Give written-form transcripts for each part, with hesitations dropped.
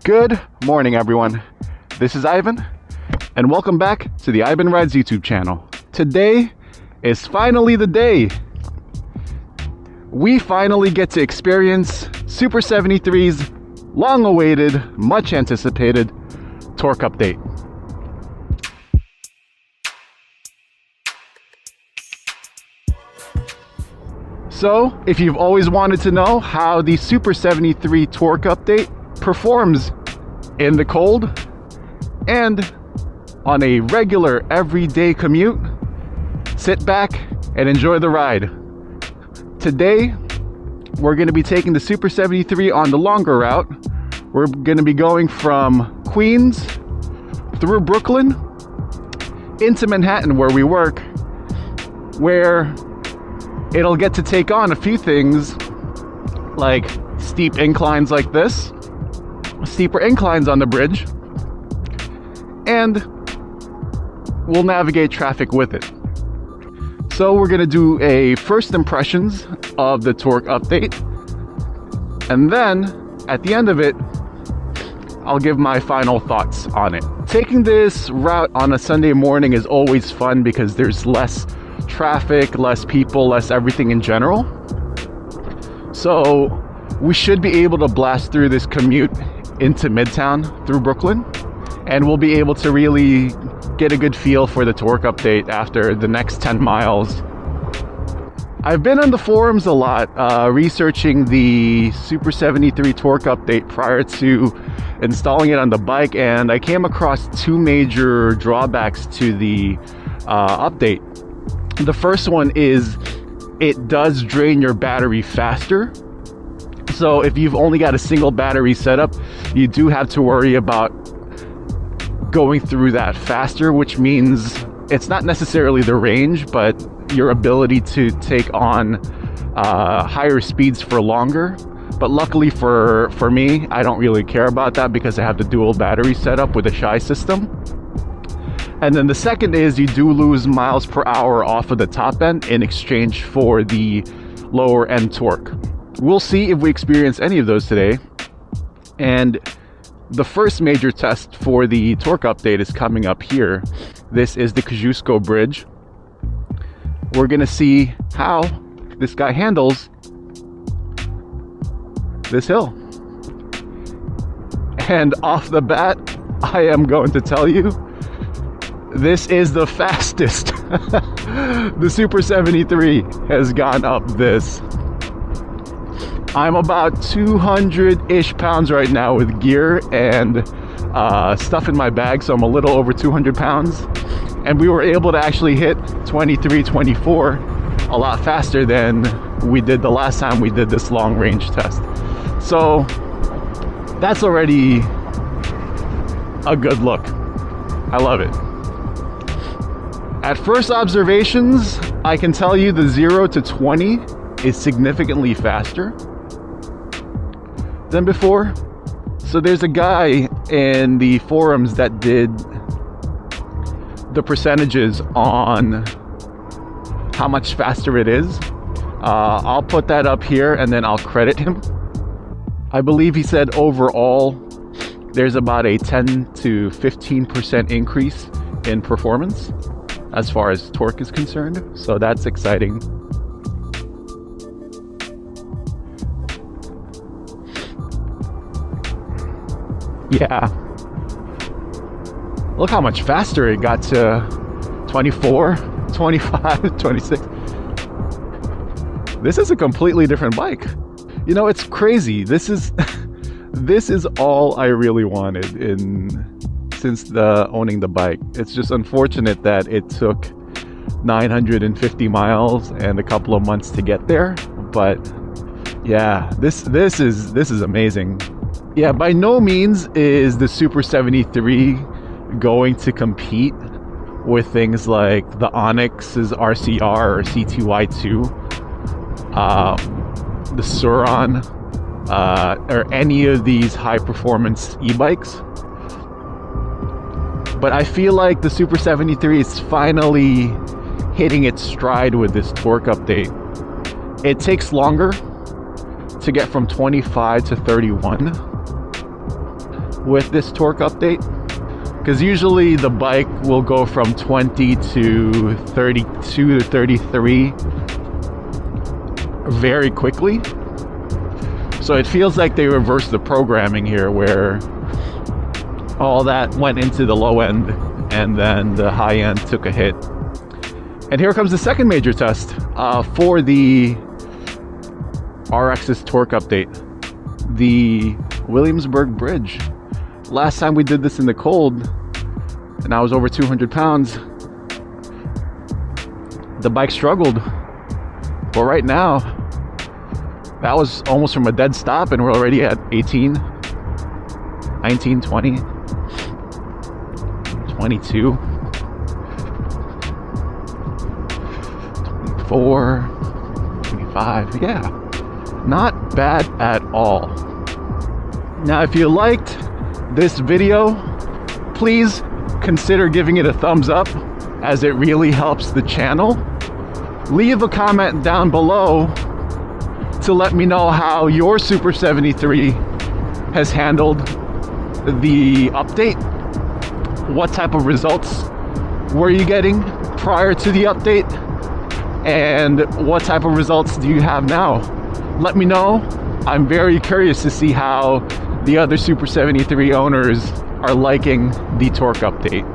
Good morning, everyone. This is Ivan, and welcome back to the Ivan Rides YouTube channel. Today is finally the day. We finally get to experience Super73's long-awaited, much-anticipated torque update. So, if you've always wanted to know how the Super73 Torque update performs in the cold and on a regular everyday commute, sit back and enjoy the ride. Today, we're going to be taking the Super73 on the longer route. We're going to be going from Queens through Brooklyn into Manhattan, where we work, where it'll get to take on a few things like steep inclines like this, steeper inclines on the bridge, and we'll navigate traffic with it. So we're going to do a first impressions of the torque update, and then at the end of it, I'll give my final thoughts on it. Taking this route on a Sunday morning is always fun because there's less traffic, less people, less everything in general. So we should be able to blast through this commute into Midtown through Brooklyn, and we'll be able to really get a good feel for the torque update after the next 10 miles. I've been on the forums a lot researching the Super73 Torque update prior to installing it on the bike, and I came across two major drawbacks to the update. The first one is it does drain your battery faster. So if you've only got a single battery setup, you do have to worry about going through that faster, which means it's not necessarily the range, but your ability to take on higher speeds for longer. But luckily for me, I don't really care about that because I have the dual battery setup with a Shy system. And then the second is you do lose miles per hour off of the top end in exchange for the lower end torque. We'll see if we experience any of those today. And the first major test for the torque update is coming up here. This is the Kosciuszko Bridge. We're gonna see how this guy handles this hill. And off the bat, I am going to tell you, this is the fastest the Super73 has gone up this. I'm about 200-ish pounds right now with gear and stuff in my bag, so I'm a little over 200 pounds. And we were able to actually hit 23, 24 a lot faster than we did the last time we did this long range test. So that's already a good look. I love it. At first observations, I can tell you the 0 to 20 is significantly faster than before. So there's a guy in the forums that did the percentages on how much faster it is. I'll put that up here and then I'll credit him. I believe he said overall there's about a 10 to 15% increase in performance as far as torque is concerned. So that's exciting. Yeah. Look how much faster it got to 24, 25, 26. This is a completely different bike. You know, it's crazy. This is all I really wanted since owning the bike. It's just unfortunate that it took 950 miles and a couple of months to get there. But yeah, this is amazing. Yeah, by no means is the Super73 going to compete with things like the Onyx's RCR or CTY2, the Suron, or any of these high-performance e-bikes. But I feel like the Super73 is finally hitting its stride with this torque update. It takes longer to get from 25 to 31, with this torque update, because usually the bike will go from 20 to 32 to 33 very quickly. So it feels like they reversed the programming here, where all that went into the low end and then the high end took a hit. And here comes the second major test for the RX's torque update, the Williamsburg Bridge. Last time we did this in the cold, and I was over 200 pounds, the bike struggled. But right now, that was almost from a dead stop, and we're already at 18, 19, 20, 22, 24, 25. Yeah, not bad at all. Now, if you liked this video, please consider giving it a thumbs up, as it really helps the channel. Leave a comment down below to let me know how your Super 73 has handled the update. What type of results were you getting prior to the update? And what type of results do you have now? Let me know. I'm very curious to see how the other Super 73 owners are liking the torque update.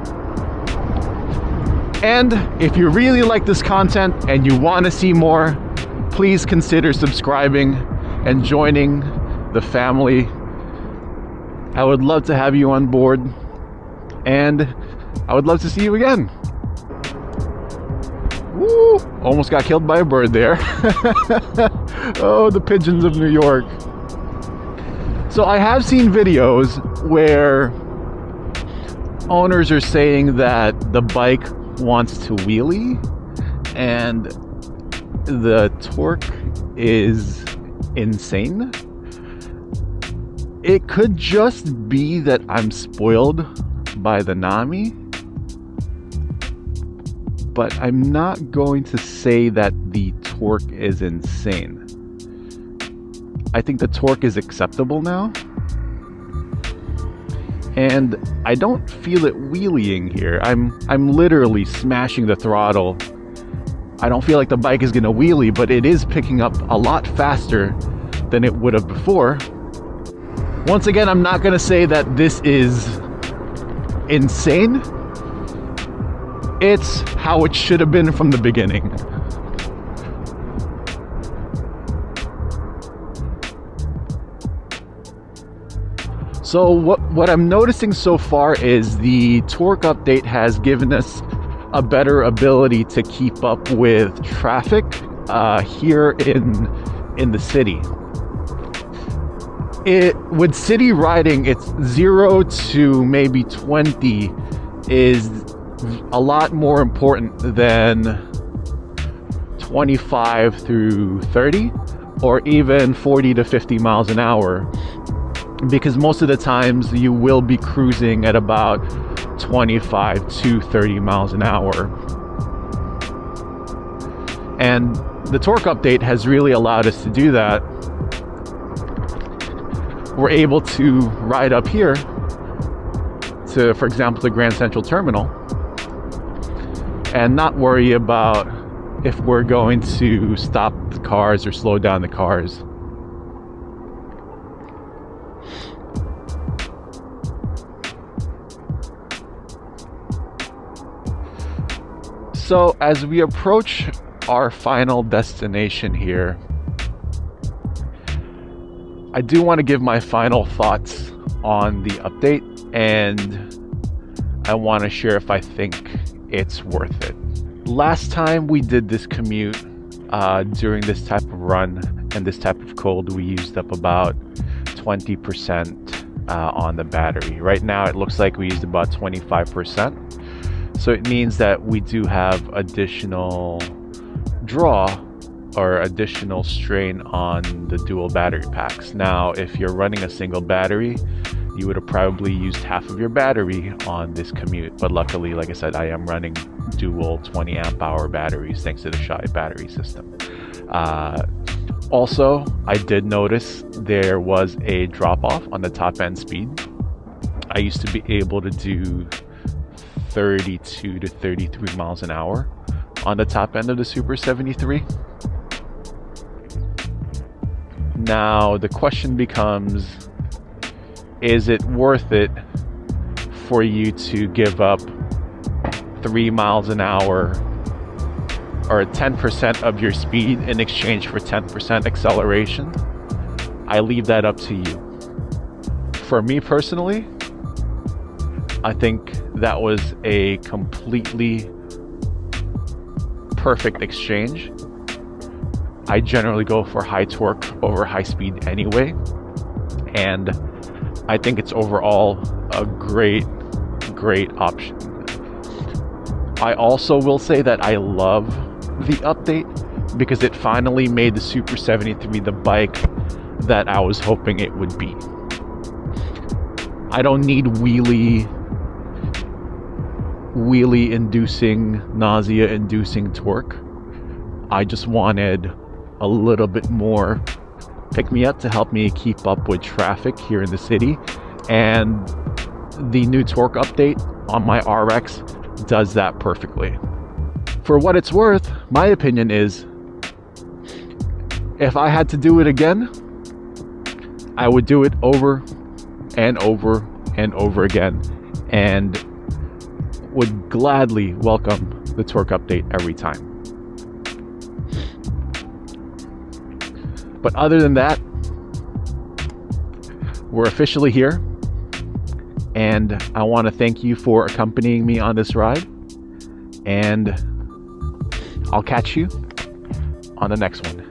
And if you really like this content and you want to see more, please consider subscribing and joining the family. I would love to have you on board, and I would love to see you again. Woo! Almost got killed by a bird there. Oh, the pigeons of New York. So I have seen videos where owners are saying that the bike wants to wheelie and the torque is insane. It could just be that I'm spoiled by the Nami, but I'm not going to say that the torque is insane. I think the torque is acceptable now, and I don't feel it wheeling here. I'm literally smashing the throttle. I don't feel like the bike is gonna wheelie, but it is picking up a lot faster than it would have before. Once again, I'm not gonna say that this is insane. It's how it should have been from the beginning. So what I'm noticing so far is the torque update has given us a better ability to keep up with traffic here in the city. With city riding, it's 0 to maybe 20 is a lot more important than 25 through 30 or even 40 to 50 miles an hour, because most of the times you will be cruising at about 25 to 30 miles an hour. And the torque update has really allowed us to do that. We're able to ride up here to, for example, the Grand Central Terminal and not worry about if we're going to stop the cars or slow down the cars. So as we approach our final destination here, I do want to give my final thoughts on the update, and I want to share if I think it's worth it. Last time we did this commute during this type of run and this type of cold, we used up about 20% on the battery. Right now it looks like we used about 25%. So it means that we do have additional draw or additional strain on the dual battery packs. Now, if you're running a single battery, you would have probably used half of your battery on this commute. But luckily, like I said, I am running dual 20 amp hour batteries thanks to the Shy battery system. Also, I did notice there was a drop off on the top end speed. I used to be able to do 32 to 33 miles an hour on the top end of the Super 73. Now the question becomes, is it worth it for you to give up 3 miles an hour or 10% of your speed in exchange for 10% acceleration? I leave that up to you. For me personally, I think that was a completely perfect exchange. I generally go for high torque over high speed anyway, and I think it's overall a great option. I also will say that I love the update because it finally made the Super 73 the bike that I was hoping it would be. I don't need wheelie inducing, nausea inducing torque. I just wanted a little bit more pick me up to help me keep up with traffic here in the city, and the new torque update on my RX does that perfectly. For what it's worth, my opinion is, if I had to do it again, I would do it over and over and over again, and would gladly welcome the torque update every time. But other than that, we're officially here, and I want to thank you for accompanying me on this ride, and I'll catch you on the next one.